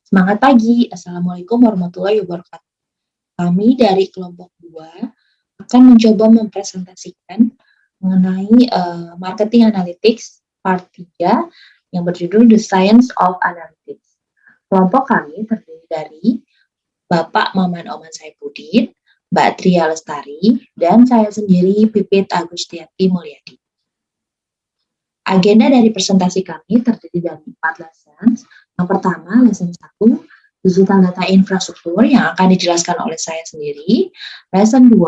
Semangat pagi, Assalamualaikum warahmatullahi wabarakatuh. Kami dari kelompok 2 akan mencoba mempresentasikan mengenai marketing analytics part 3 yang berjudul The Science of Analytics. Kelompok kami terdiri dari Bapak Maman Oman Saifuddin, Mbak Tria Lestari, dan saya sendiri Pipit Agustiati Mulyadi. Agenda dari presentasi kami terdiri dari 4 lessons. Yang pertama, lesson 1, digital data infrastruktur yang akan dijelaskan oleh saya sendiri. Lesson 2,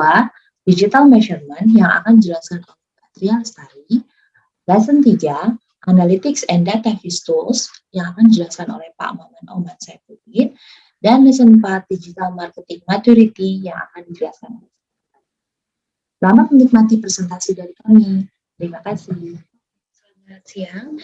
digital measurement yang akan dijelaskan oleh Mbak Tria Lestari. Lesson 3, analytics and data viz tools yang akan dijelaskan oleh Pak Maman Oman Saifuddin. Dan lesson 4, digital marketing maturity yang akan dijelaskan oleh saya. Selamat menikmati presentasi dari kami. Terima kasih. Selamat siang,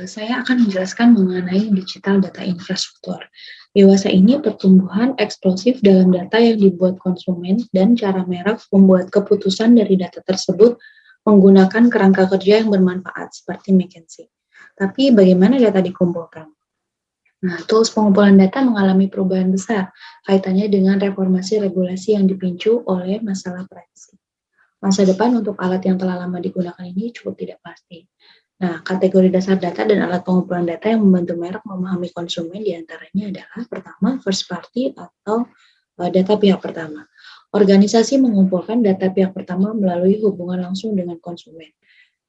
saya akan menjelaskan mengenai digital data infrastruktur. Dewasa ini pertumbuhan eksplosif dalam data yang dibuat konsumen dan cara merek membuat keputusan dari data tersebut menggunakan kerangka kerja yang bermanfaat seperti McKinsey. Tapi bagaimana data dikumpulkan? Nah, tools pengumpulan data mengalami perubahan besar kaitannya dengan reformasi regulasi yang dipicu oleh masalah privacy. Masa depan untuk alat yang telah lama digunakan ini cukup tidak pasti. Nah, kategori dasar data dan alat pengumpulan data yang membantu merek memahami konsumen diantaranya adalah pertama, first party atau data pihak pertama. Organisasi mengumpulkan data pihak pertama melalui hubungan langsung dengan konsumen.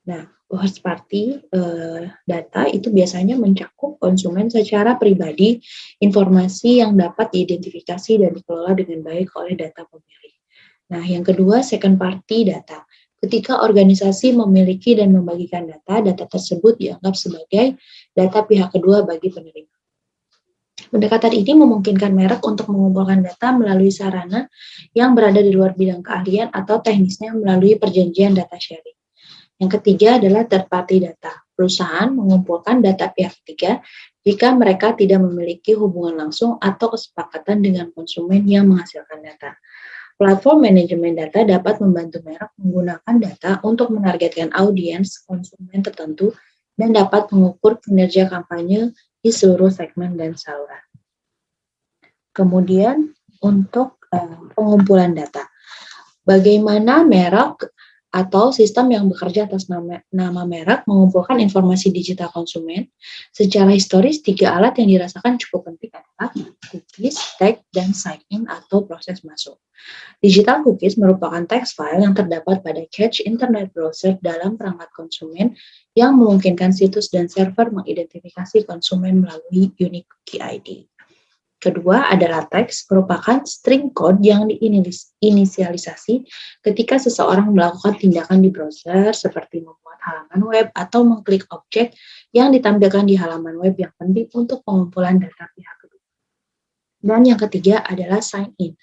Nah, first party data itu biasanya mencakup konsumen secara pribadi, informasi yang dapat diidentifikasi dan dikelola dengan baik oleh data pemilih. Nah, yang kedua, second party data. Ketika organisasi memiliki dan membagikan data, data tersebut dianggap sebagai data pihak kedua bagi penerima. Pendekatan ini memungkinkan merek untuk mengumpulkan data melalui sarana yang berada di luar bidang keahlian atau teknisnya melalui perjanjian data sharing. Yang ketiga adalah third party data. Perusahaan mengumpulkan data pihak ketiga jika mereka tidak memiliki hubungan langsung atau kesepakatan dengan konsumen yang menghasilkan data. Platform manajemen data dapat membantu merek menggunakan data untuk menargetkan audiens konsumen tertentu dan dapat mengukur kinerja kampanye di seluruh segmen dan saluran. Kemudian untuk pengumpulan data. Bagaimana merek atau sistem yang bekerja atas nama merek mengumpulkan informasi digital konsumen? Secara historis, 3 alat yang dirasakan cukup penting adalah cookies, tag, dan sign-in atau proses masuk. Digital cookies merupakan text file yang terdapat pada cache internet browser dalam perangkat konsumen yang memungkinkan situs dan server mengidentifikasi konsumen melalui unique cookie ID. Kedua adalah teks, merupakan string code yang diinisialisasi ketika seseorang melakukan tindakan di browser seperti membuat halaman web atau mengklik objek yang ditampilkan di halaman web yang penting untuk pengumpulan data pihak kedua. Dan yang ketiga adalah sign-in,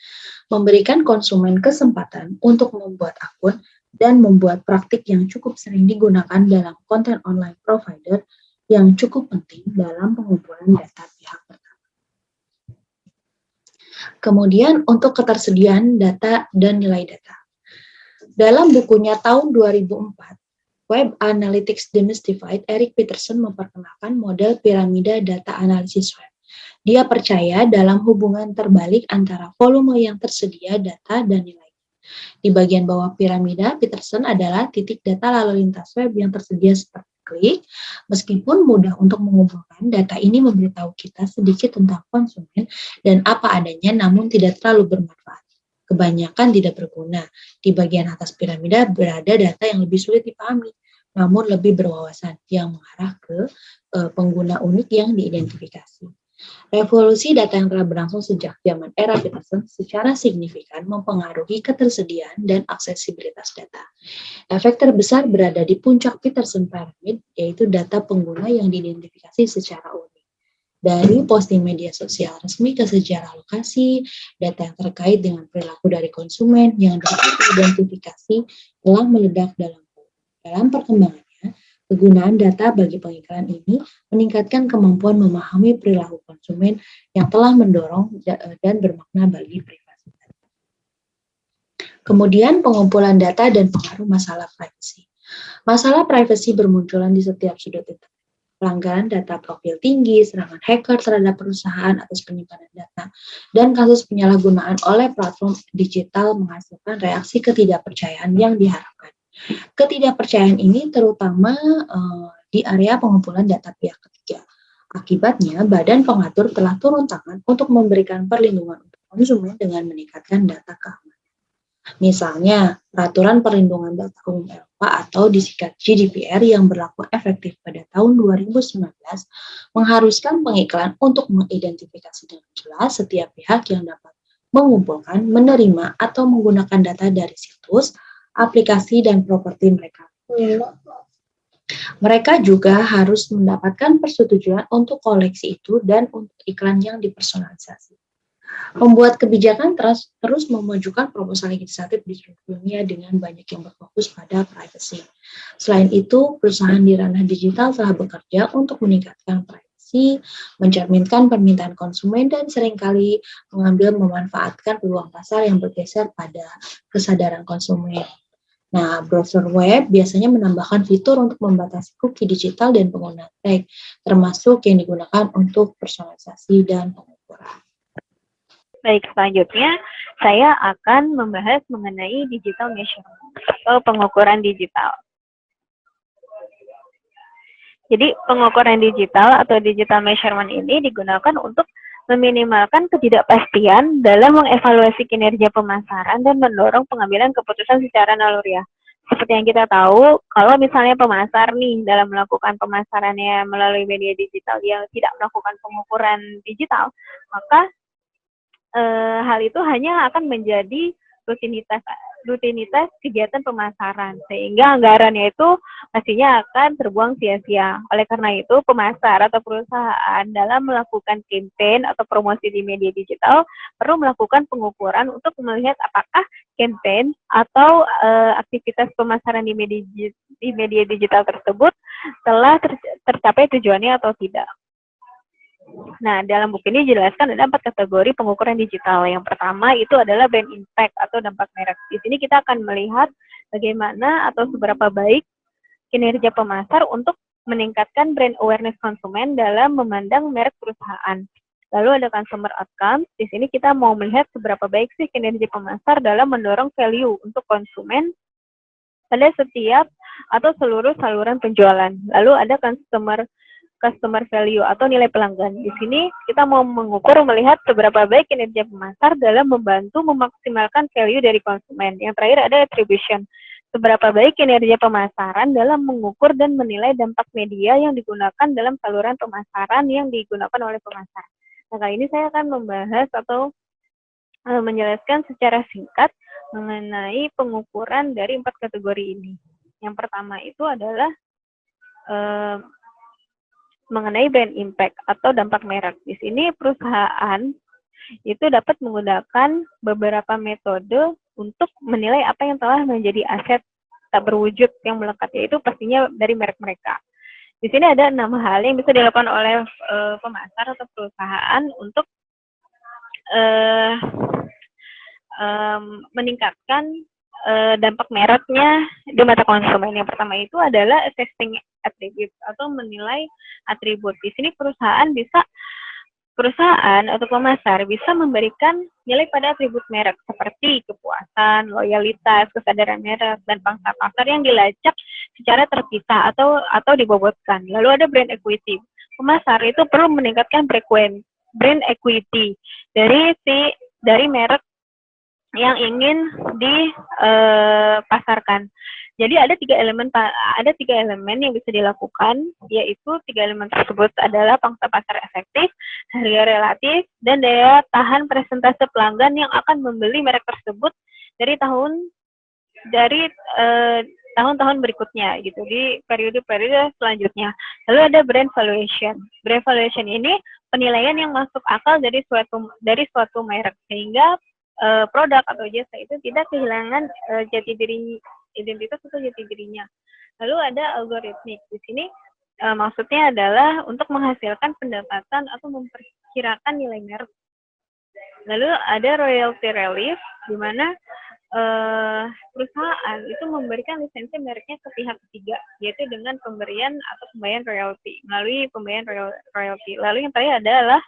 memberikan konsumen kesempatan untuk membuat akun dan membuat praktik yang cukup sering digunakan dalam konten online provider yang cukup penting dalam pengumpulan data pihak pertama. Kemudian untuk ketersediaan data dan nilai data. Dalam bukunya tahun 2004, Web Analytics Demystified, Eric Peterson memperkenalkan model piramida data analisis web. Dia percaya dalam hubungan terbalik antara volume yang tersedia data dan nilai. Di bagian bawah piramida, Peterson adalah titik data lalu lintas web yang tersedia seperti klik. Meskipun mudah untuk mengumpulkan, data ini memberitahu kita sedikit tentang konsumen dan apa adanya, namun tidak terlalu bermanfaat. Kebanyakan tidak berguna. Di bagian atas piramida berada data yang lebih sulit dipahami, namun lebih berwawasan, yang mengarah ke pengguna unik yang diidentifikasi. Revolusi data yang telah berlangsung sejak zaman era Peterson secara signifikan mempengaruhi ketersediaan dan aksesibilitas data. Efek terbesar berada di puncak Peterson Pyramid, yaitu data pengguna yang diidentifikasi secara unik. Dari posting media sosial resmi ke sejarah lokasi, data yang terkait dengan perilaku dari konsumen yang dapat diidentifikasi telah meledak dalam perkembangan. Penggunaan data bagi pengiklan ini meningkatkan kemampuan memahami perilaku konsumen yang telah mendorong dan bermakna bagi privasi. Kemudian pengumpulan data dan pengaruh masalah privasi. Masalah privasi bermunculan di setiap sudut internet. Pelanggaran data profil tinggi, serangan hacker terhadap perusahaan atas penyimpanan data, dan kasus penyalahgunaan oleh platform digital menghasilkan reaksi ketidakpercayaan yang diharapkan. Ketidakpercayaan ini terutama di area pengumpulan data pihak ketiga. Akibatnya, Badan Pengatur telah turun tangan untuk memberikan perlindungan untuk konsumen dengan meningkatkan data keamanan. Misalnya, Peraturan Perlindungan Data Umum Eropa atau disingkat GDPR yang berlaku efektif pada tahun 2019 mengharuskan pengiklan untuk mengidentifikasi dengan jelas setiap pihak yang dapat mengumpulkan, menerima, atau menggunakan data dari situs, aplikasi, dan properti mereka. Mereka juga harus mendapatkan persetujuan untuk koleksi itu dan untuk iklan yang dipersonalisasi. Pembuat kebijakan terus memajukan proposal legislatif di seluruh dunia dengan banyak yang berfokus pada privacy. Selain itu, perusahaan di ranah digital telah bekerja untuk meningkatkan privacy, mencerminkan permintaan konsumen, dan seringkali memanfaatkan peluang pasar yang bergeser pada kesadaran konsumen. Nah, browser web biasanya menambahkan fitur untuk membatasi cookie digital dan pengguna tag, termasuk yang digunakan untuk personalisasi dan pengukuran. Baik, selanjutnya saya akan membahas mengenai digital measurement atau pengukuran digital. Jadi pengukuran digital atau digital measurement ini digunakan untuk meminimalkan ketidakpastian dalam mengevaluasi kinerja pemasaran dan mendorong pengambilan keputusan secara naluriah. Seperti yang kita tahu, kalau misalnya pemasar nih dalam melakukan pemasarannya melalui media digital yang tidak melakukan pengukuran digital, maka hal itu hanya akan menjadi rutinitas kegiatan pemasaran, sehingga anggarannya itu pastinya akan terbuang sia-sia. Oleh karena itu, pemasar atau perusahaan dalam melakukan campaign atau promosi di media digital perlu melakukan pengukuran untuk melihat apakah campaign atau aktivitas pemasaran di media digital tersebut telah tercapai tujuannya atau tidak. Nah, dalam buku ini dijelaskan ada 4 kategori pengukuran digital. Yang pertama itu adalah brand impact atau dampak merek. Di sini kita akan melihat bagaimana atau seberapa baik kinerja pemasar untuk meningkatkan brand awareness konsumen dalam memandang merek perusahaan. Lalu ada consumer outcomes. Di sini kita mau melihat seberapa baik sih kinerja pemasar dalam mendorong value untuk konsumen pada setiap atau seluruh saluran penjualan. Lalu ada customer value atau nilai pelanggan. Di sini kita mau mengukur melihat seberapa baik kinerja pemasar dalam membantu memaksimalkan value dari konsumen. Yang terakhir ada attribution. Seberapa baik kinerja pemasaran dalam mengukur dan menilai dampak media yang digunakan dalam saluran pemasaran yang digunakan oleh pemasar. Nah, kali ini saya akan membahas atau menjelaskan secara singkat mengenai pengukuran dari 4 kategori ini. Yang pertama itu adalah mengenai brand impact atau dampak merek. Di sini perusahaan itu dapat menggunakan beberapa metode untuk menilai apa yang telah menjadi aset tak berwujud yang melekat, yaitu pastinya dari merek mereka. Di sini ada 6 hal yang bisa dilakukan oleh pemasar atau perusahaan untuk meningkatkan dampak mereknya di mata konsumen. Yang pertama itu adalah assessing attributes atau menilai atribut. Di sini perusahaan atau pemasar bisa memberikan nilai pada atribut merek seperti kepuasan, loyalitas, kesadaran merek, dan pangsa pasar yang dilacak secara terpisah atau dibobotkan. Lalu ada brand equity. Pemasar itu perlu meningkatkan brand equity dari merek yang ingin dipasarkan. Jadi ada tiga elemen yang bisa dilakukan, yaitu 3 elemen tersebut adalah pangsa pasar efektif, harga relatif, dan daya tahan persentase pelanggan yang akan membeli merek tersebut dari tahun-tahun berikutnya, gitu, di periode-periode selanjutnya. Lalu ada brand valuation. Brand valuation ini penilaian yang masuk akal dari suatu merek, sehingga produk atau jasa itu tidak kehilangan identitas atau jati dirinya. Lalu ada algoritmik. Di sini maksudnya adalah untuk menghasilkan pendapatan atau memperkirakan nilai merek. Lalu ada royalty relief, di mana perusahaan itu memberikan lisensi mereknya ke pihak ketiga, yaitu dengan pemberian atau pembayaran royalti, melalui pembayaran royalti. Lalu yang terakhir adalah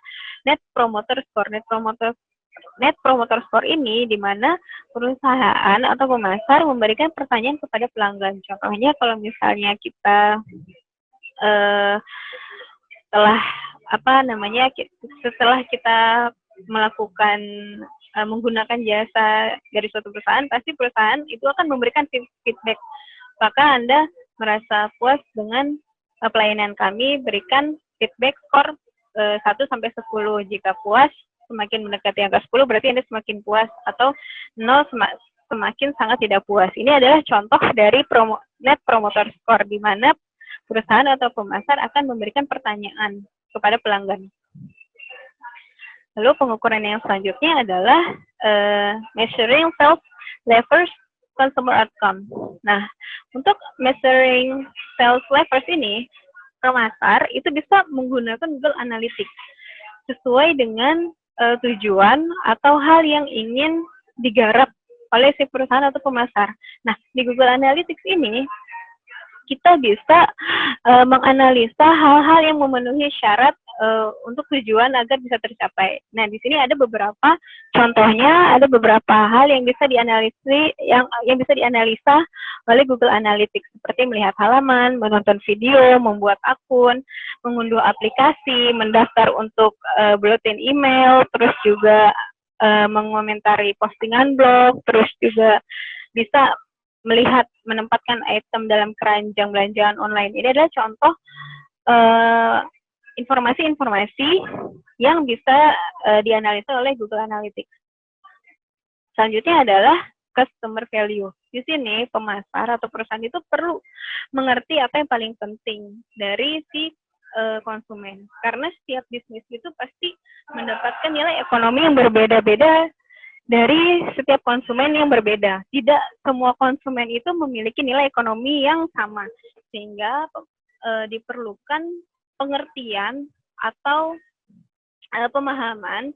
Net Promoter Score. Net Promoter Score ini di mana perusahaan atau pemasar memberikan pertanyaan kepada pelanggan. Contohnya kalau misalnya kita setelah kita melakukan menggunakan jasa dari suatu perusahaan, pasti perusahaan itu akan memberikan feedback. Apakah Anda merasa puas dengan pelayanan kami? Berikan feedback skor 1 sampai 10. Jika puas, semakin mendekati angka 10 berarti Anda semakin puas, atau 0 semakin sangat tidak puas. Ini adalah contoh dari Net Promoter Score, di mana perusahaan atau pemasar akan memberikan pertanyaan kepada pelanggan. Lalu pengukuran yang selanjutnya adalah measuring sales levers consumer outcome. Nah, untuk measuring sales levers ini, pemasar itu bisa menggunakan Google Analytics sesuai dengan tujuan atau hal yang ingin digarap oleh si perusahaan atau pemasar. Nah, di Google Analytics ini kita bisa menganalisa hal-hal yang memenuhi syarat untuk tujuan agar bisa tercapai. Nah, di sini ada beberapa contohnya, ada beberapa hal yang bisa dianalisa oleh Google Analytics, seperti melihat halaman, menonton video, membuat akun, mengunduh aplikasi, mendaftar untuk bulletin email, terus juga mengomentari postingan blog, terus juga bisa melihat menempatkan item dalam keranjang belanjaan online. Ini adalah contoh informasi-informasi yang bisa dianalisa oleh Google Analytics. Selanjutnya adalah customer value. Di sini pemasar atau perusahaan itu perlu mengerti apa yang paling penting dari si konsumen. Karena setiap bisnis itu pasti mendapatkan nilai ekonomi yang berbeda-beda dari setiap konsumen yang berbeda. Tidak semua konsumen itu memiliki nilai ekonomi yang sama, sehingga diperlukan pengertian atau pemahaman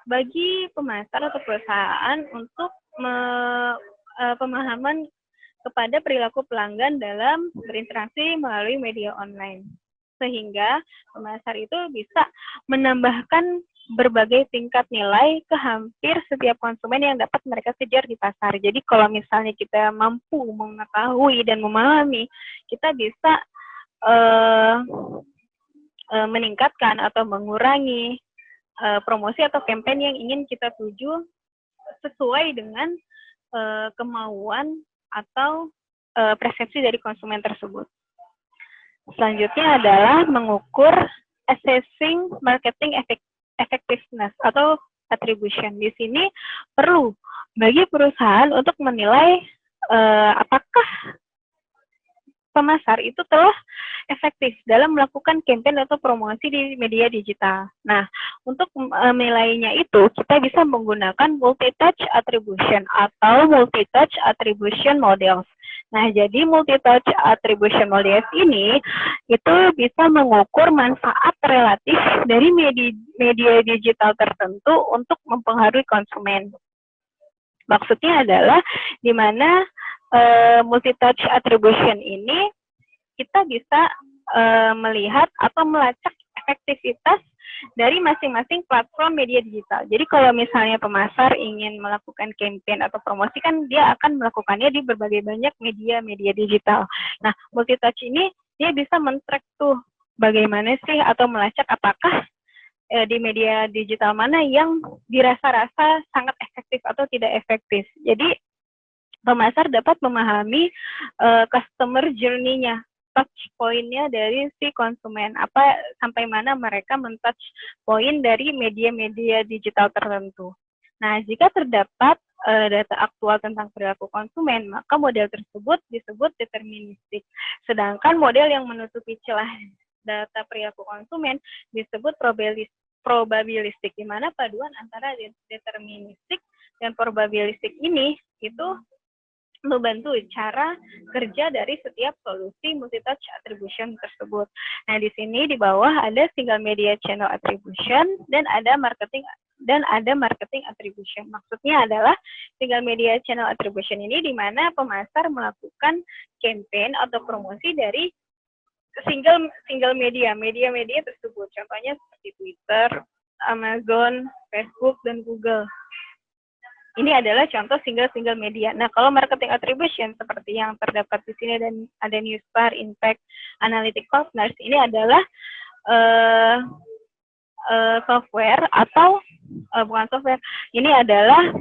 bagi pemasar atau perusahaan untuk pemahaman kepada perilaku pelanggan dalam berinteraksi melalui media online. Sehingga pemasar itu bisa menambahkan berbagai tingkat nilai ke hampir setiap konsumen yang dapat mereka kejar di pasar. Jadi kalau misalnya kita mampu mengetahui dan memahami, kita bisa meningkatkan atau mengurangi promosi atau campaign yang ingin kita tuju sesuai dengan kemauan atau persepsi dari konsumen tersebut. Selanjutnya adalah mengukur assessing marketing effectiveness atau attribution. Di sini perlu bagi perusahaan untuk menilai apakah pemasar itu telah efektif dalam melakukan campaign atau promosi di media digital. Nah, untuk menilainya itu kita bisa menggunakan multi-touch attribution atau multi-touch attribution models. Nah, jadi multi-touch attribution models ini itu bisa mengukur manfaat relatif dari media digital tertentu untuk mempengaruhi konsumen. Maksudnya adalah di mana multi-touch attribution ini kita bisa melihat atau melacak efektivitas dari masing-masing platform media digital. Jadi kalau misalnya pemasar ingin melakukan campaign atau promosi, kan dia akan melakukannya di berbagai banyak media digital. Nah, multi-touch ini dia bisa men-track tuh bagaimana sih atau melacak apakah di media digital mana yang dirasa-rasa sangat efektif atau tidak efektif. Jadi pemasar dapat memahami customer journey-nya, touch point-nya dari si konsumen, apa sampai mana mereka men-touch point dari media-media digital tertentu. Nah, jika terdapat data aktual tentang perilaku konsumen, maka model tersebut disebut deterministik. Sedangkan model yang menutupi celah data perilaku konsumen disebut probabilistik, di mana paduan antara deterministik dan probabilistik ini itu membantu cara kerja dari setiap solusi multi-touch attribution tersebut. Nah, di sini di bawah ada single media channel attribution dan ada marketing dan ada marketing attribution. Maksudnya adalah single media channel attribution ini di mana pemasar melakukan campaign atau promosi dari single media tersebut. Contohnya seperti Twitter, Amazon, Facebook, dan Google. Ini adalah contoh single media. Nah, kalau marketing attribution seperti yang terdapat di sini dan ada Newsbar, Impact, Analytic Partners, ini adalah software atau bukan software. Ini adalah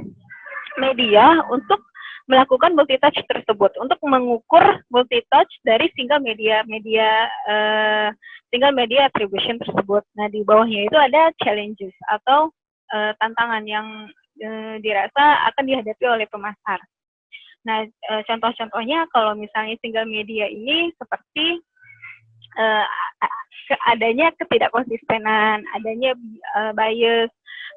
media untuk melakukan multitouch tersebut, untuk mengukur multitouch dari single media attribution tersebut. Nah, di bawahnya itu ada challenges atau tantangan yang dirasa akan dihadapi oleh pemasar. Nah, contoh-contohnya kalau misalnya single media ini seperti adanya ketidakkonsistenan, adanya bias.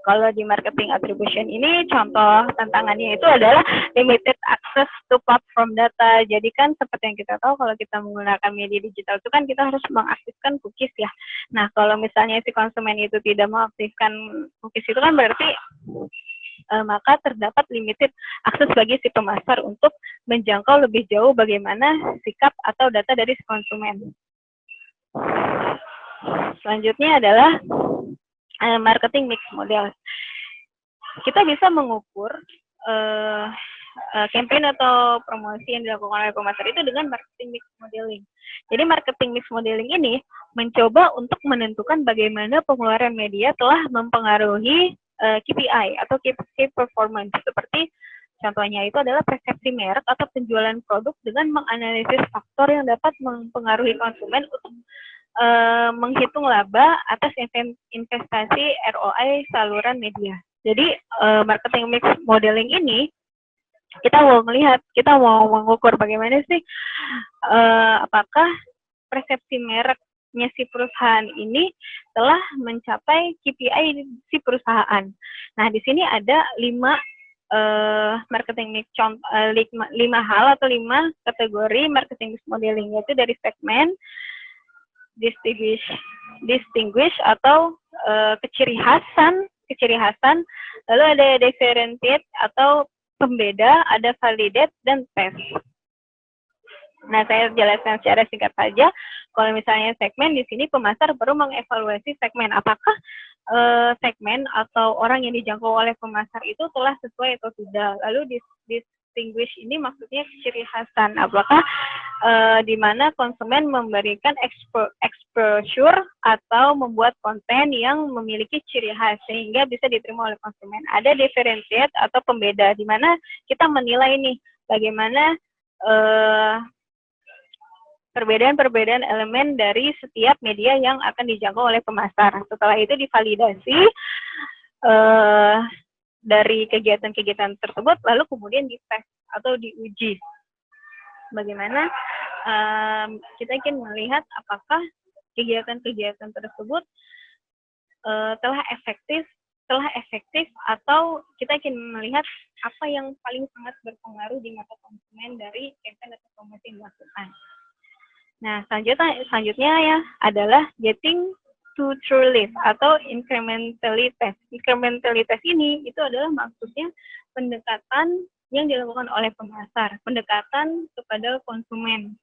Kalau di marketing attribution ini contoh tantangannya itu adalah limited access to platform data. Jadi kan seperti yang kita tahu kalau kita menggunakan media digital itu kan kita harus mengaktifkan cookies ya. Nah, kalau misalnya si konsumen itu tidak mengaktifkan cookies itu kan berarti maka terdapat limited akses bagi si pemasar untuk menjangkau lebih jauh bagaimana sikap atau data dari si konsumen. Selanjutnya adalah marketing mix model. Kita bisa mengukur campaign atau promosi yang dilakukan oleh pemasar itu dengan marketing mix modeling. Jadi marketing mix modeling ini mencoba untuk menentukan bagaimana pengeluaran media telah mempengaruhi KPI atau key performance, seperti contohnya itu adalah persepsi merek atau penjualan produk dengan menganalisis faktor yang dapat mempengaruhi konsumen untuk menghitung laba atas investasi ROI saluran media. Jadi marketing mix modeling ini kita mau mengukur bagaimana sih apakah persepsi mereknya si perusahaan ini telah mencapai KPI si perusahaan. Nah, di sini ada 5 marketing mix 5 hal atau 5 kategori marketing mix modeling, yaitu dari segmen, distinguish atau keciri khasan, lalu ada differentiate atau pembeda, ada validate dan test. Nah, saya jelaskan secara singkat saja. Kalau misalnya segmen, di sini pemasar baru mengevaluasi segmen. Apakah segmen atau orang yang dijangkau oleh pemasar itu telah sesuai atau tidak. Lalu distinguish ini maksudnya ciri khasan. Apakah di mana konsumen memberikan exposure atau membuat konten yang memiliki ciri khas sehingga bisa diterima oleh konsumen. Ada differentiate atau pembeda, di mana kita menilai nih bagaimana perbedaan elemen dari setiap media yang akan dijangkau oleh pemasar. Setelah itu divalidasi dari kegiatan-kegiatan tersebut, lalu kemudian dites atau diuji. Bagaimana kita ingin melihat apakah kegiatan-kegiatan tersebut telah efektif atau kita ingin melihat apa yang paling sangat berpengaruh di mata konsumen dari campaign atau promosi yang dilakukan. Nah, selanjutnya ya adalah getting to true list atau incrementally test. Incrementally test ini itu adalah maksudnya pendekatan yang dilakukan oleh pemasar, pendekatan kepada konsumen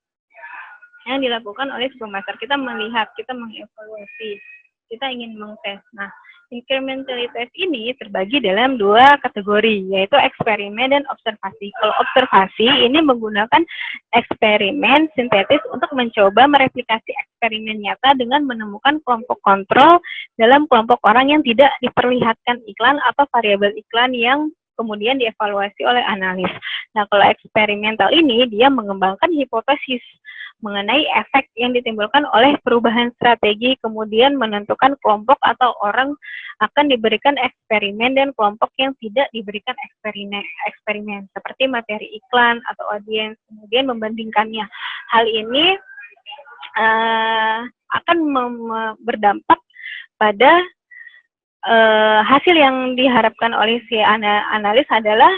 yang dilakukan oleh pemasar. Kita melihat, kita mengevaluasi, kita ingin mengtes. Nah, incrementally test ini terbagi dalam 2 kategori, yaitu eksperimen dan observasi. Kalau observasi ini menggunakan eksperimen sintetis untuk mencoba mereplikasi eksperimen nyata dengan menemukan kelompok kontrol dalam kelompok orang yang tidak diperlihatkan iklan atau variabel iklan yang kemudian dievaluasi oleh analis. Nah, kalau eksperimental ini dia mengembangkan hipotesis mengenai efek yang ditimbulkan oleh perubahan strategi, kemudian menentukan kelompok atau orang akan diberikan eksperimen dan kelompok yang tidak diberikan eksperimen seperti materi iklan atau audiens, kemudian membandingkannya. Hal ini akan berdampak pada hasil yang diharapkan oleh si analis adalah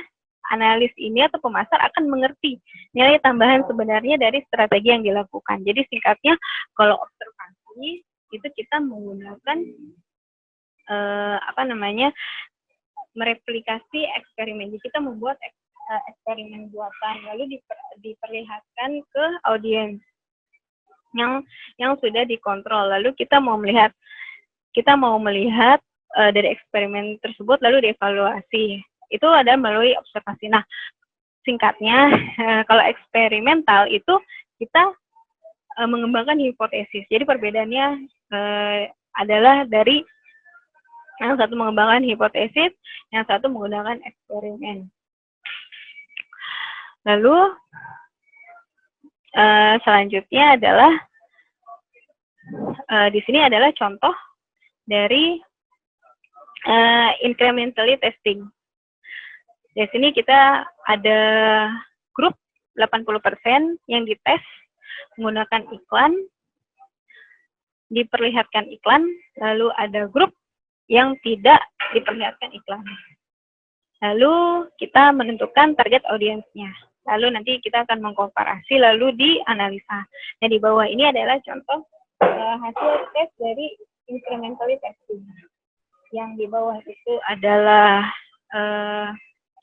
analis ini atau pemasar akan mengerti nilai tambahan sebenarnya dari strategi yang dilakukan. Jadi singkatnya, kalau observasi itu kita menggunakan mereplikasi eksperimen. Jadi kita membuat eksperimen buatan, lalu diperlihatkan ke audiens yang sudah dikontrol. Lalu kita mau melihat dari eksperimen tersebut lalu dievaluasi. Itu ada melalui observasi. Nah, singkatnya, kalau eksperimental itu kita mengembangkan hipotesis. Jadi perbedaannya adalah dari yang satu mengembangkan hipotesis, yang satu menggunakan eksperimen. Lalu selanjutnya adalah di sini adalah contoh dari incrementally testing. Di sini kita ada grup 80% yang dites menggunakan iklan, diperlihatkan iklan, lalu ada grup yang tidak diperlihatkan iklan. Lalu kita menentukan target audiensnya. Lalu nanti kita akan mengkomparasi, lalu dianalisa. Nah, di bawah ini adalah contoh hasil tes dari incrementally testing. Yang di bawah itu adalah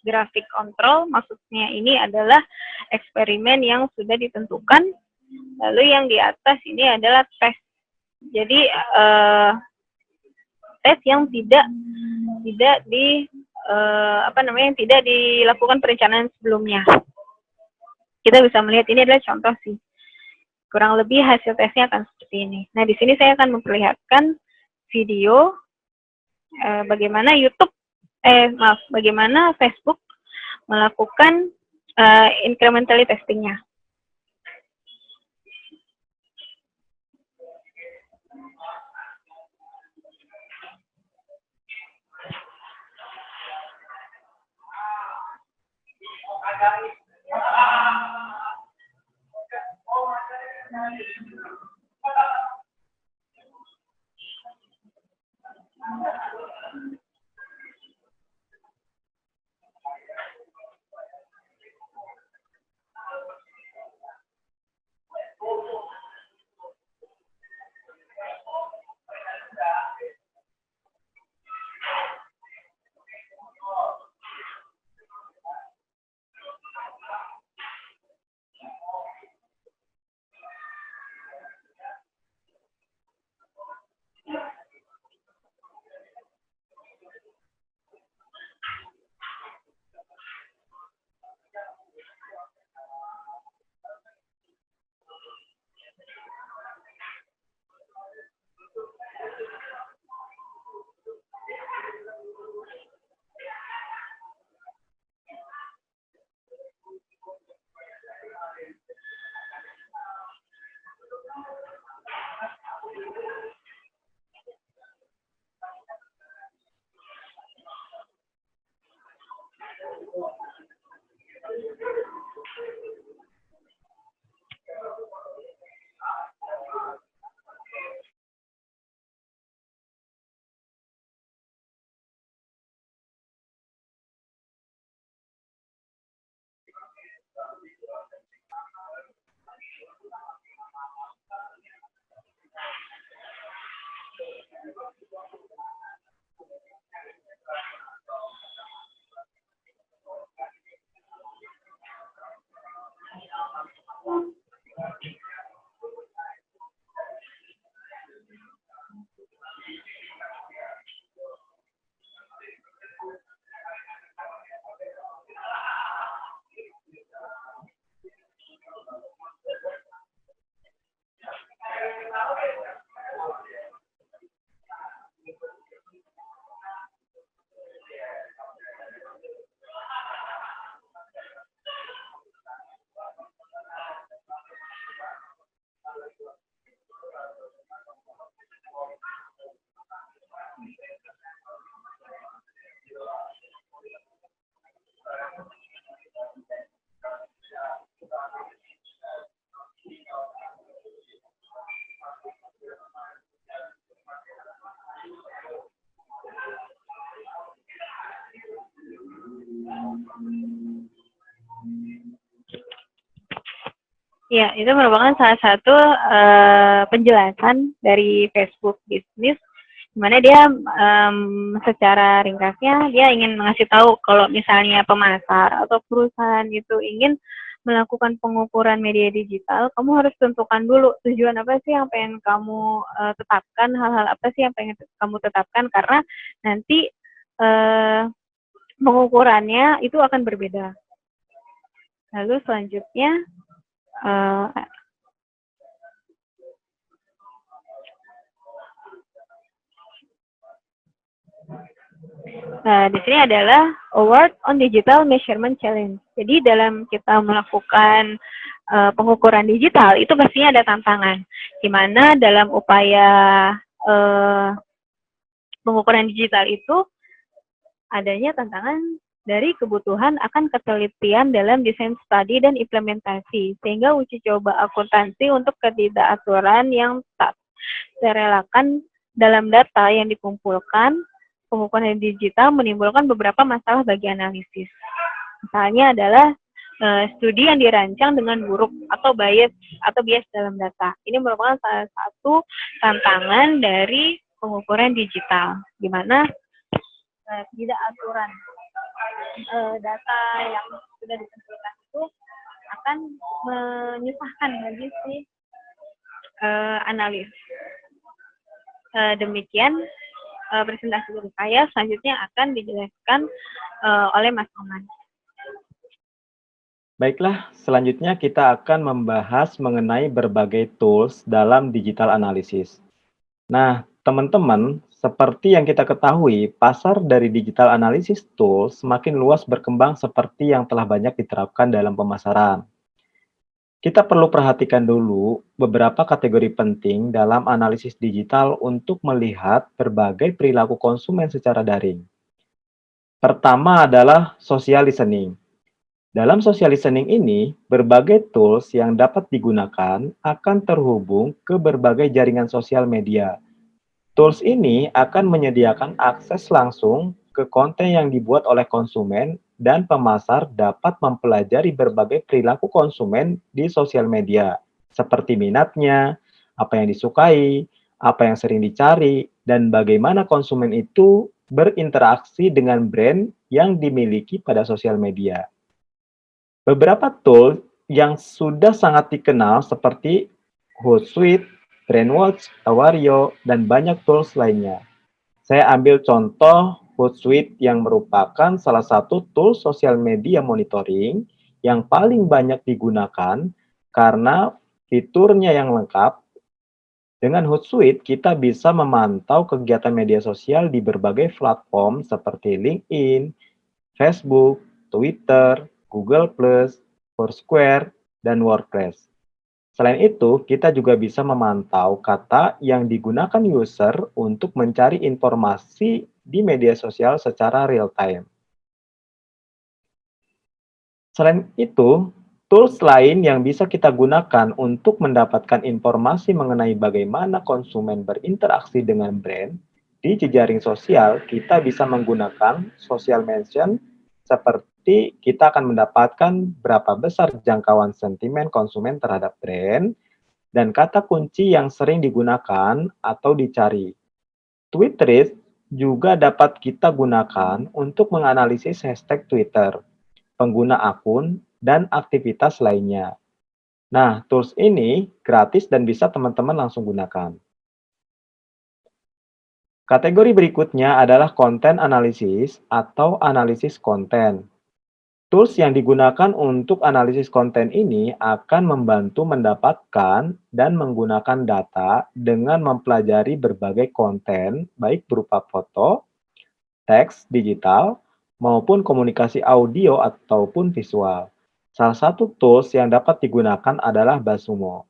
grafik kontrol, maksudnya ini adalah eksperimen yang sudah ditentukan. Lalu yang di atas ini adalah tes. Jadi tes yang tidak dilakukan perencanaan sebelumnya. Kita bisa melihat ini adalah contoh sih. Kurang lebih hasil tesnya akan seperti ini. Nah, di sini saya akan memperlihatkan video bagaimana Facebook melakukan incrementally testingnya. Ya, itu merupakan salah satu penjelasan dari Facebook Business Dimana dia secara ringkasnya dia ingin mengasih tahu kalau misalnya pemasar atau perusahaan itu ingin melakukan pengukuran media digital, kamu harus tentukan dulu tujuan apa sih yang pengen kamu tetapkan, hal-hal apa sih yang pengen kamu tetapkan, karena nanti pengukurannya itu akan berbeda. Lalu selanjutnya di sini adalah Award on Digital Measurement Challenge. Jadi dalam kita melakukan pengukuran digital itu pastinya ada tantangan. Di mana dalam upaya pengukuran digital itu adanya tantangan dari kebutuhan akan ketelitian dalam desain studi dan implementasi, sehingga uji coba akuntansi untuk ketidakaturan yang tak terelakkan dalam data yang dikumpulkan. Pengukuran digital menimbulkan beberapa masalah bagi analisis. Misalnya adalah studi yang dirancang dengan buruk atau bias dalam data. Ini merupakan salah satu tantangan dari pengukuran digital, di mana ketidakaturan data yang sudah ditentukan itu akan menyusahkan bagi si analis. Demikian presentasi dari saya. Selanjutnya akan dijelaskan oleh Mas Oman. Baiklah, selanjutnya kita akan membahas mengenai berbagai tools dalam digital analysis. Nah, teman-teman, seperti yang kita ketahui, pasar dari digital analysis tools semakin luas berkembang seperti yang telah banyak diterapkan dalam pemasaran. Kita perlu perhatikan dulu beberapa kategori penting dalam analisis digital untuk melihat berbagai perilaku konsumen secara daring. Pertama adalah social listening. Dalam social listening ini, berbagai tools yang dapat digunakan akan terhubung ke berbagai jaringan sosial media. Tools ini akan menyediakan akses langsung ke konten yang dibuat oleh konsumen dan pemasar dapat mempelajari berbagai perilaku konsumen di sosial media, seperti minatnya, apa yang disukai, apa yang sering dicari, dan bagaimana konsumen itu berinteraksi dengan brand yang dimiliki pada sosial media. Beberapa tool yang sudah sangat dikenal seperti Hootsuite, Brandwatch, Awario, dan banyak tools lainnya. Saya ambil contoh Hootsuite yang merupakan salah satu tool sosial media monitoring yang paling banyak digunakan karena fiturnya yang lengkap. Dengan Hootsuite, kita bisa memantau kegiatan media sosial di berbagai platform seperti LinkedIn, Facebook, Twitter, Google+, Foursquare, dan WordPress. Selain itu, kita juga bisa memantau kata yang digunakan user untuk mencari informasi di media sosial secara real-time. Selain itu, tools lain yang bisa kita gunakan untuk mendapatkan informasi mengenai bagaimana konsumen berinteraksi dengan brand di jejaring sosial, kita bisa menggunakan social mention seperti kita akan mendapatkan berapa besar jangkauan sentimen konsumen terhadap brand dan kata kunci yang sering digunakan atau dicari. Tweetbot juga dapat kita gunakan untuk menganalisis hashtag Twitter, pengguna akun, dan aktivitas lainnya. Nah, tools ini gratis dan bisa teman-teman langsung gunakan. Kategori berikutnya adalah konten analisis atau analisis konten. Tools yang digunakan untuk analisis konten ini akan membantu mendapatkan dan menggunakan data dengan mempelajari berbagai konten, baik berupa foto, teks digital, maupun komunikasi audio ataupun visual. Salah satu tools yang dapat digunakan adalah BuzzSumo.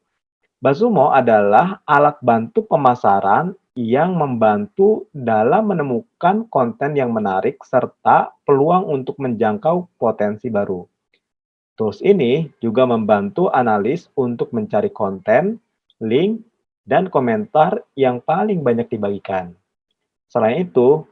BuzzSumo adalah alat bantu pemasaran yang membantu dalam menemukan konten yang menarik serta peluang untuk menjangkau potensi baru. Tools ini juga membantu analis untuk mencari konten, link, dan komentar yang paling banyak dibagikan. Selain itu,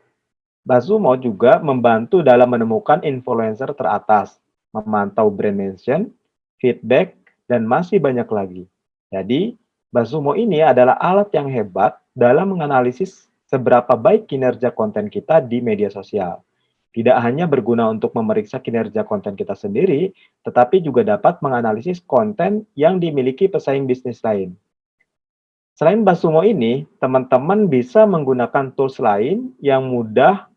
BuzzSumo juga membantu dalam menemukan influencer teratas, memantau brand mention, feedback, dan masih banyak lagi. Jadi, BuzzSumo ini adalah alat yang hebat dalam menganalisis seberapa baik kinerja konten kita di media sosial. Tidak hanya berguna untuk memeriksa kinerja konten kita sendiri, tetapi juga dapat menganalisis konten yang dimiliki pesaing bisnis lain. Selain Basumo ini, teman-teman bisa menggunakan tools lain yang mudah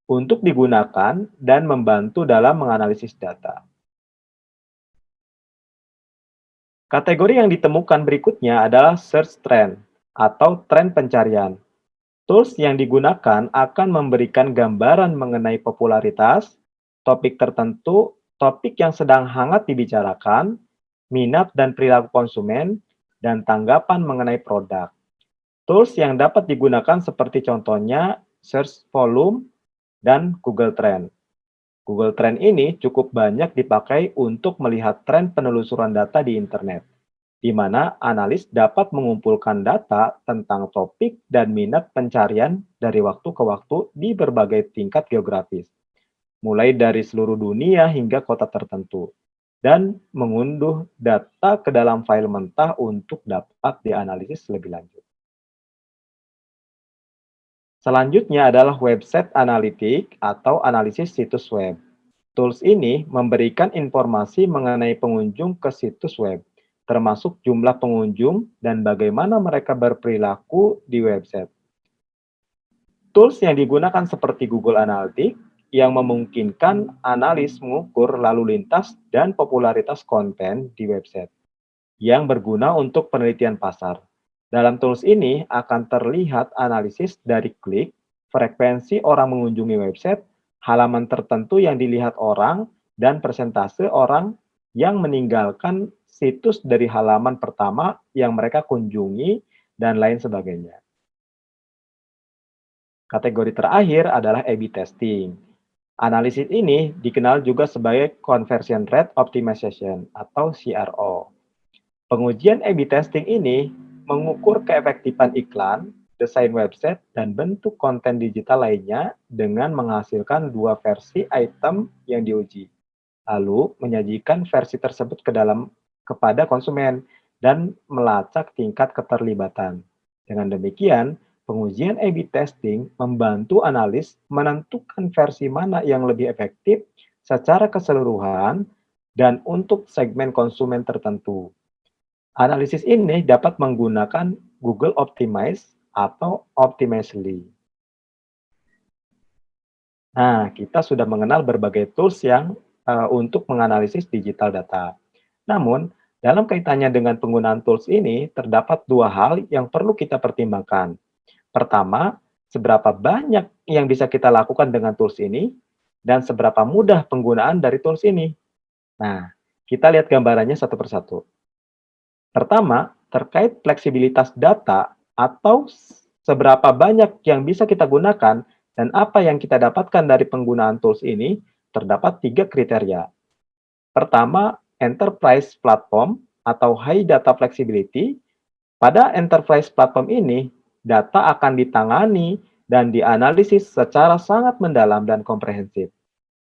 untuk digunakan dan membantu dalam menganalisis data. Kategori yang ditemukan berikutnya adalah search trend atau tren pencarian. Tools yang digunakan akan memberikan gambaran mengenai popularitas, topik tertentu, topik yang sedang hangat dibicarakan, minat dan perilaku konsumen, dan tanggapan mengenai produk. Tools yang dapat digunakan seperti contohnya Search Volume dan Google Trend. Google Trend ini cukup banyak dipakai untuk melihat tren penelusuran data di internet, di mana analis dapat mengumpulkan data tentang topik dan minat pencarian dari waktu ke waktu di berbagai tingkat geografis, mulai dari seluruh dunia hingga kota tertentu, dan mengunduh data ke dalam file mentah untuk dapat dianalisis lebih lanjut. Selanjutnya adalah website analytic atau analisis situs web. Tools ini memberikan informasi mengenai pengunjung ke situs web, termasuk jumlah pengunjung dan bagaimana mereka berperilaku di website. Tools yang digunakan seperti Google Analytics yang memungkinkan analis mengukur lalu lintas dan popularitas konten di website yang berguna untuk penelitian pasar. Dalam tools ini akan terlihat analisis dari klik, frekuensi orang mengunjungi website, halaman tertentu yang dilihat orang, dan persentase orang yang meninggalkan situs dari halaman pertama yang mereka kunjungi, dan lain sebagainya. Kategori terakhir adalah A/B testing. Analisis ini dikenal juga sebagai Conversion Rate Optimization atau CRO. Pengujian A/B testing ini mengukur keefektifan iklan, desain website, dan bentuk konten digital lainnya dengan menghasilkan dua versi item yang diuji, lalu menyajikan versi tersebut kepada konsumen dan melacak tingkat keterlibatan. Dengan demikian, pengujian A/B testing membantu analis menentukan versi mana yang lebih efektif secara keseluruhan dan untuk segmen konsumen tertentu. Analisis ini dapat menggunakan Google Optimize atau Optimizely. Nah, kita sudah mengenal berbagai tools yang untuk menganalisis digital data. Namun, dalam kaitannya dengan penggunaan tools ini, terdapat dua hal yang perlu kita pertimbangkan. Pertama, seberapa banyak yang bisa kita lakukan dengan tools ini, dan seberapa mudah penggunaan dari tools ini. Nah, kita lihat gambarannya satu persatu. Pertama, terkait fleksibilitas data atau seberapa banyak yang bisa kita gunakan dan apa yang kita dapatkan dari penggunaan tools ini, terdapat 3 kriteria. Pertama, enterprise platform atau high data flexibility. Pada enterprise platform ini, data akan ditangani dan dianalisis secara sangat mendalam dan komprehensif.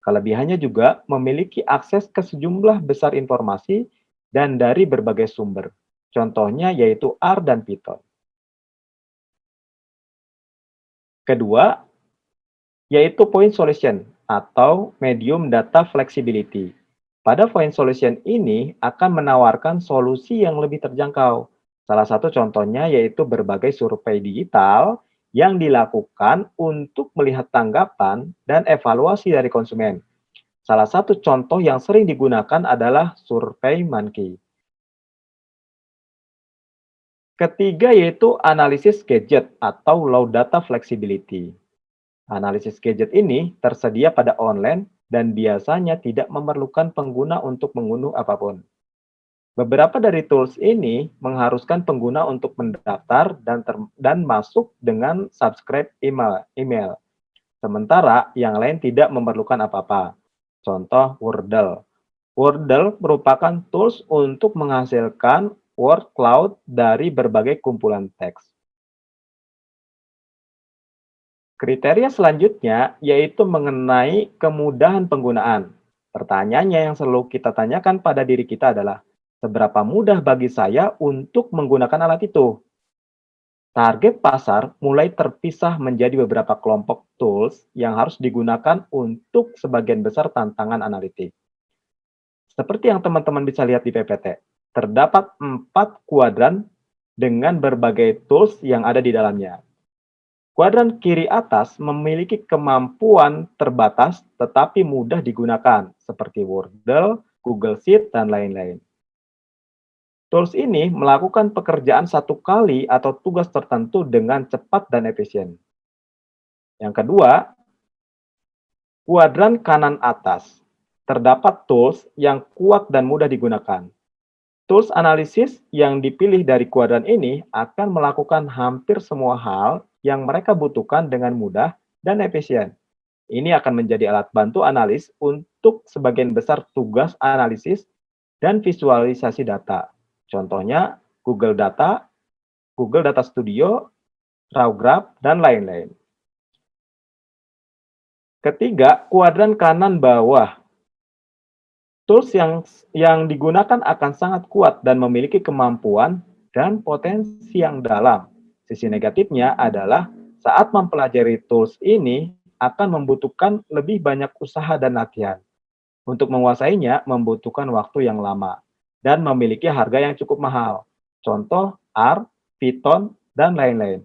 Kelebihannya juga memiliki akses ke sejumlah besar informasi dan dari berbagai sumber. Contohnya yaitu R dan Python. Kedua, yaitu point solution atau medium data flexibility. Pada point solution ini akan menawarkan solusi yang lebih terjangkau. Salah satu contohnya yaitu berbagai survei digital yang dilakukan untuk melihat tanggapan dan evaluasi dari konsumen. Salah satu contoh yang sering digunakan adalah SurveyMonkey. Ketiga yaitu analisis gadget atau low data flexibility. Analisis gadget ini tersedia pada online dan biasanya tidak memerlukan pengguna untuk mengunduh apapun. Beberapa dari tools ini mengharuskan pengguna untuk mendaftar dan masuk dengan subscribe email. Sementara yang lain tidak memerlukan apa-apa. Contoh Wordle. Wordle merupakan tools untuk menghasilkan word cloud dari berbagai kumpulan teks. Kriteria selanjutnya yaitu mengenai kemudahan penggunaan. Pertanyaannya yang selalu kita tanyakan pada diri kita adalah, seberapa mudah bagi saya untuk menggunakan alat itu? Target pasar mulai terpisah menjadi beberapa kelompok tools yang harus digunakan untuk sebagian besar tantangan analitik. Seperti yang teman-teman bisa lihat di PPT, terdapat 4 kuadran dengan berbagai tools yang ada di dalamnya. Kuadran kiri atas memiliki kemampuan terbatas tetapi mudah digunakan, seperti Wordle, Google Sheet, dan lain-lain. Tools ini melakukan pekerjaan satu kali atau tugas tertentu dengan cepat dan efisien. Yang kedua, kuadran kanan atas. Terdapat tools yang kuat dan mudah digunakan. Tools analisis yang dipilih dari kuadran ini akan melakukan hampir semua hal yang mereka butuhkan dengan mudah dan efisien. Ini akan menjadi alat bantu analis untuk sebagian besar tugas analisis dan visualisasi data. Contohnya Google Data, Google Data Studio, Raw Graph, dan lain-lain. Ketiga, kuadran kanan bawah. Tools yang digunakan akan sangat kuat dan memiliki kemampuan dan potensi yang dalam. Sisi negatifnya adalah saat mempelajari tools ini akan membutuhkan lebih banyak usaha dan latihan. Untuk menguasainya membutuhkan waktu yang lama dan memiliki harga yang cukup mahal. Contoh R, Python, dan lain-lain.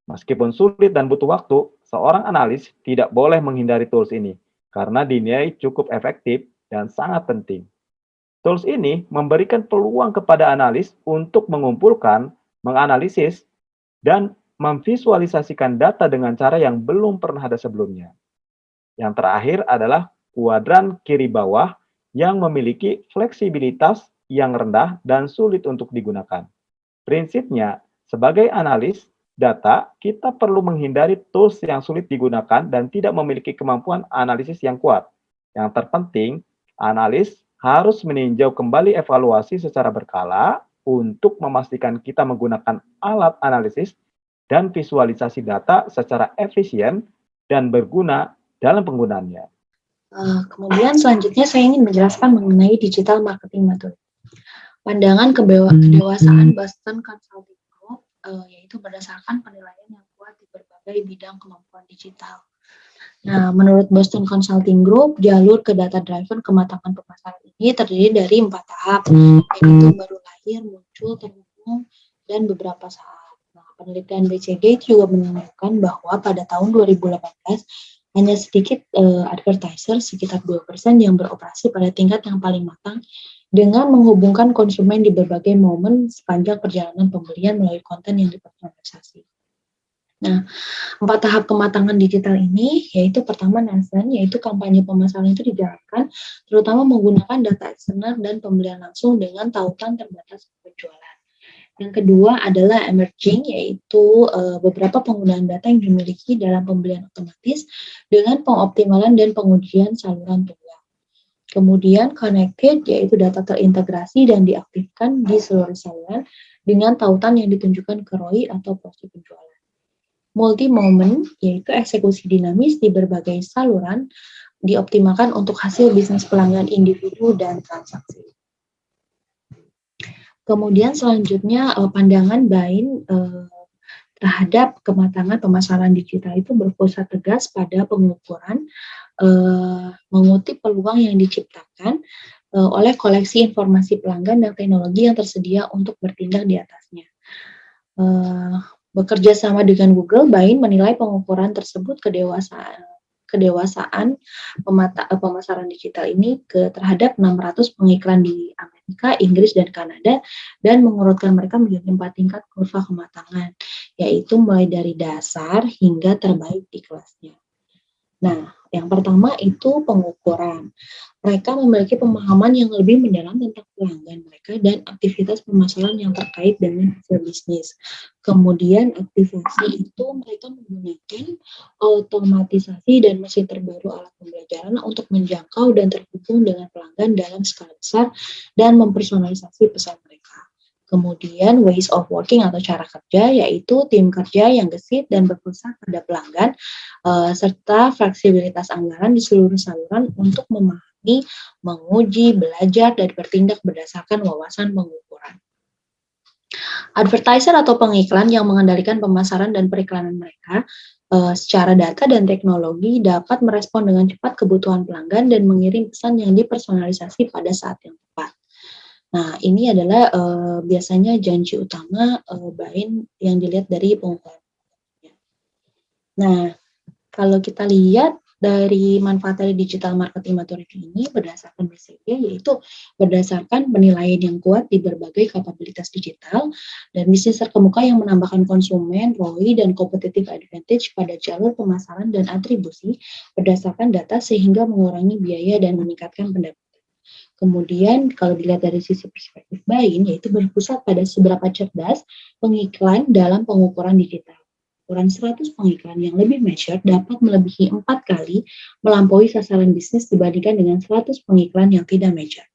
Meskipun sulit dan butuh waktu, seorang analis tidak boleh menghindari tools ini karena dinilai cukup efektif dan sangat penting. Tools ini memberikan peluang kepada analis untuk mengumpulkan, menganalisis, dan memvisualisasikan data dengan cara yang belum pernah ada sebelumnya. Yang terakhir adalah kuadran kiri bawah yang memiliki fleksibilitas yang rendah dan sulit untuk digunakan. Prinsipnya, sebagai analis data, kita perlu menghindari tools yang sulit digunakan dan tidak memiliki kemampuan analisis yang kuat. Yang terpenting, analis harus meninjau kembali evaluasi secara berkala untuk memastikan kita menggunakan alat analisis dan visualisasi data secara efisien dan berguna dalam penggunaannya. Kemudian selanjutnya saya ingin menjelaskan mengenai digital marketing method. Pandangan kedewasaan Boston Consulting Group yaitu berdasarkan penilaian yang kuat di berbagai bidang kemampuan digital. Nah, menurut Boston Consulting Group, jalur ke data-driven kematangan pemasaran ini terdiri dari 4 tahap, yaitu baru lahir, muncul, terhubung, dan beberapa saat. Nah, penelitian BCG juga menunjukkan bahwa pada tahun 2018, hanya sedikit advertiser, sekitar 2% yang beroperasi pada tingkat yang paling matang dengan menghubungkan konsumen di berbagai momen sepanjang perjalanan pembelian melalui konten yang dipersonalisasi. Nah, 4 tahap kematangan digital ini, yaitu pertama nascent, yaitu kampanye pemasaran itu dijalankan, terutama menggunakan data eksternal dan pembelian langsung dengan tautan terbatas penjualan. Yang kedua adalah emerging, yaitu beberapa penggunaan data yang dimiliki dalam pembelian otomatis dengan pengoptimalan dan pengujian saluran tunggal. Kemudian connected, yaitu data terintegrasi dan diaktifkan di seluruh saluran dengan tautan yang ditunjukkan ke ROI atau porsi penjualan. Multi-moment, yaitu eksekusi dinamis di berbagai saluran, dioptimalkan untuk hasil bisnis pelanggan individu dan transaksi. Kemudian selanjutnya pandangan Bain terhadap kematangan pemasaran digital itu berpusat tegas pada pengukuran, mengutip peluang yang diciptakan oleh koleksi informasi pelanggan dan teknologi yang tersedia untuk bertindak di atasnya. Bekerja sama dengan Google, Bain menilai pengukuran tersebut kedewasaan pemasaran digital ini terhadap 600 pengiklan di Amerika, Inggris, dan Kanada, dan mengurutkan mereka menjadi 4 tingkat kurva kematangan, yaitu mulai dari dasar hingga terbaik di kelasnya. Nah, yang pertama itu pengukuran. Mereka memiliki pemahaman yang lebih mendalam tentang pelanggan mereka dan aktivitas pemasaran yang terkait dengan hasil bisnis. Kemudian aktivasi itu mereka menggunakan otomatisasi dan mesin terbaru alat pembelajaran untuk menjangkau dan terhubung dengan pelanggan dalam skala besar dan mempersonalisasi pesan mereka. Kemudian ways of working atau cara kerja, yaitu tim kerja yang gesit dan berpusat pada pelanggan, serta fleksibilitas anggaran di seluruh saluran untuk memahami, menguji, belajar, dan bertindak berdasarkan wawasan pengukuran. Advertiser atau pengiklan yang mengendalikan pemasaran dan periklanan mereka secara data dan teknologi dapat merespon dengan cepat kebutuhan pelanggan dan mengirim pesan yang dipersonalisasi pada saat yang tepat. Nah, ini adalah biasanya janji utama buying yang dilihat dari pengukuran. Nah, kalau kita lihat dari manfaat dari digital marketing maturity ini berdasarkan BCG, yaitu berdasarkan penilaian yang kuat di berbagai kapabilitas digital dan bisnis terkemuka yang menambahkan konsumen, ROI, dan competitive advantage pada jalur pemasaran dan atribusi berdasarkan data sehingga mengurangi biaya dan meningkatkan pendapatan. Kemudian kalau dilihat dari sisi perspektif buying, yaitu berpusat pada seberapa cerdas pengiklan dalam pengukuran digital. Ukuran 100 pengiklan yang lebih measured dapat melebihi 4 kali melampaui sasaran bisnis dibandingkan dengan 100 pengiklan yang tidak measured.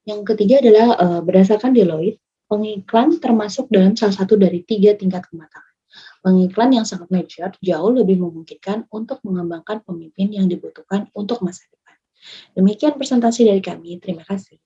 Yang ketiga adalah berdasarkan Deloitte, pengiklan termasuk dalam salah satu dari 3 tingkat kematangan. Pengiklan yang sangat measured jauh lebih memungkinkan untuk mengembangkan pemimpin yang dibutuhkan untuk masa depan. Demikian presentasi dari kami, terima kasih.